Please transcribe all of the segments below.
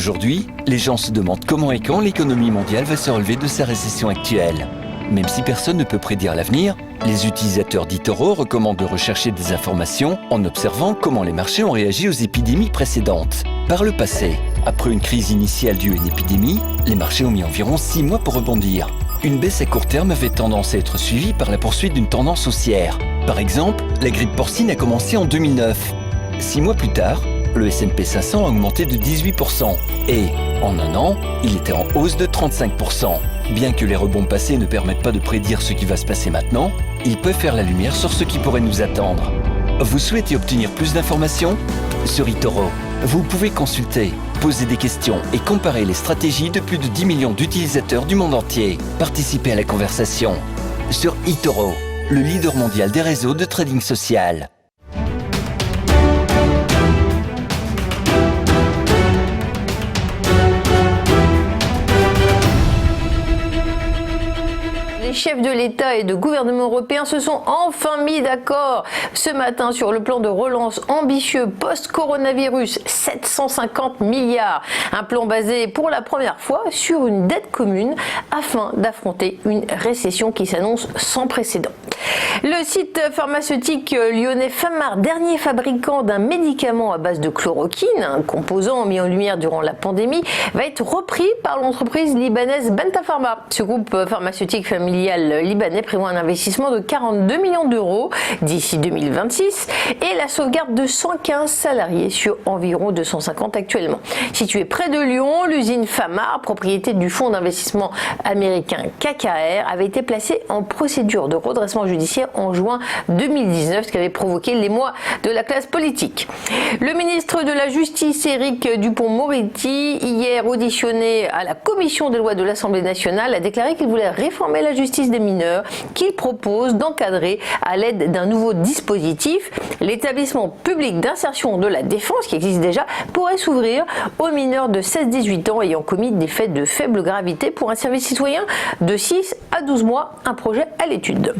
Aujourd'hui, les gens se demandent comment et quand l'économie mondiale va se relever de sa récession actuelle. Même si personne ne peut prédire l'avenir, les utilisateurs d'eToro recommandent de rechercher des informations en observant comment les marchés ont réagi aux épidémies précédentes. Par le passé, après une crise initiale due à une épidémie, les marchés ont mis environ 6 mois pour rebondir. Une baisse à court terme avait tendance à être suivie par la poursuite d'une tendance haussière. Par exemple, la grippe porcine a commencé en 2009. 6 mois plus tard, le S&P 500 a augmenté de 18% et, en un an, il était en hausse de 35%. Bien que les rebonds passés ne permettent pas de prédire ce qui va se passer maintenant, ils peuvent faire la lumière sur ce qui pourrait nous attendre. Vous souhaitez obtenir plus d'informations ? Sur eToro, vous pouvez consulter, poser des questions et comparer les stratégies de plus de 10 millions d'utilisateurs du monde entier. Participez à la conversation. Sur eToro, le leader mondial des réseaux de trading social. Les chefs de l'État et de gouvernement européens se sont enfin mis d'accord ce matin sur le plan de relance ambitieux post-coronavirus, 750 milliards. Un plan basé pour la première fois sur une dette commune afin d'affronter une récession qui s'annonce sans précédent. Le site pharmaceutique lyonnais Famar, dernier fabricant d'un médicament à base de chloroquine, un composant mis en lumière durant la pandémie, va être repris par l'entreprise libanaise Benta Pharma. Ce groupe pharmaceutique familial libanais prévoit un investissement de 42 millions d'euros d'ici 2026 et la sauvegarde de 115 salariés sur environ 250 actuellement. Située près de Lyon, l'usine Famar, propriété du fonds d'investissement américain KKR, avait été placée en procédure de redressement judiciaire en juin 2019, ce qui avait provoqué l'émoi de la classe politique. Le ministre de la Justice, Éric Dupond-Moretti, hier auditionné à la commission des lois de l'Assemblée nationale, a déclaré qu'il voulait réformer la justice des mineurs, qu'il propose d'encadrer à l'aide d'un nouveau dispositif. L'établissement public d'insertion de la défense, qui existe déjà, pourrait s'ouvrir aux mineurs de 16-18 ans ayant commis des faits de faible gravité pour un service citoyen de 6 à 12 mois, un projet à l'étude.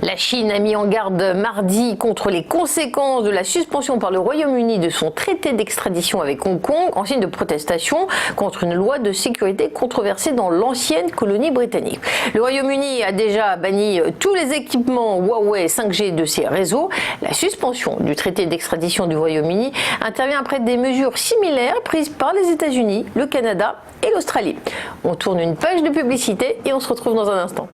La Chine a mis en garde mardi contre les conséquences de la suspension par le Royaume-Uni de son traité d'extradition avec Hong Kong en signe de protestation contre une loi de sécurité controversée dans l'ancienne colonie britannique. Le Royaume-Uni a déjà banni tous les équipements Huawei 5G de ses réseaux. La suspension du traité d'extradition du Royaume-Uni intervient après des mesures similaires prises par les États-Unis, le Canada et l'Australie. On tourne une page de publicité et on se retrouve dans un instant.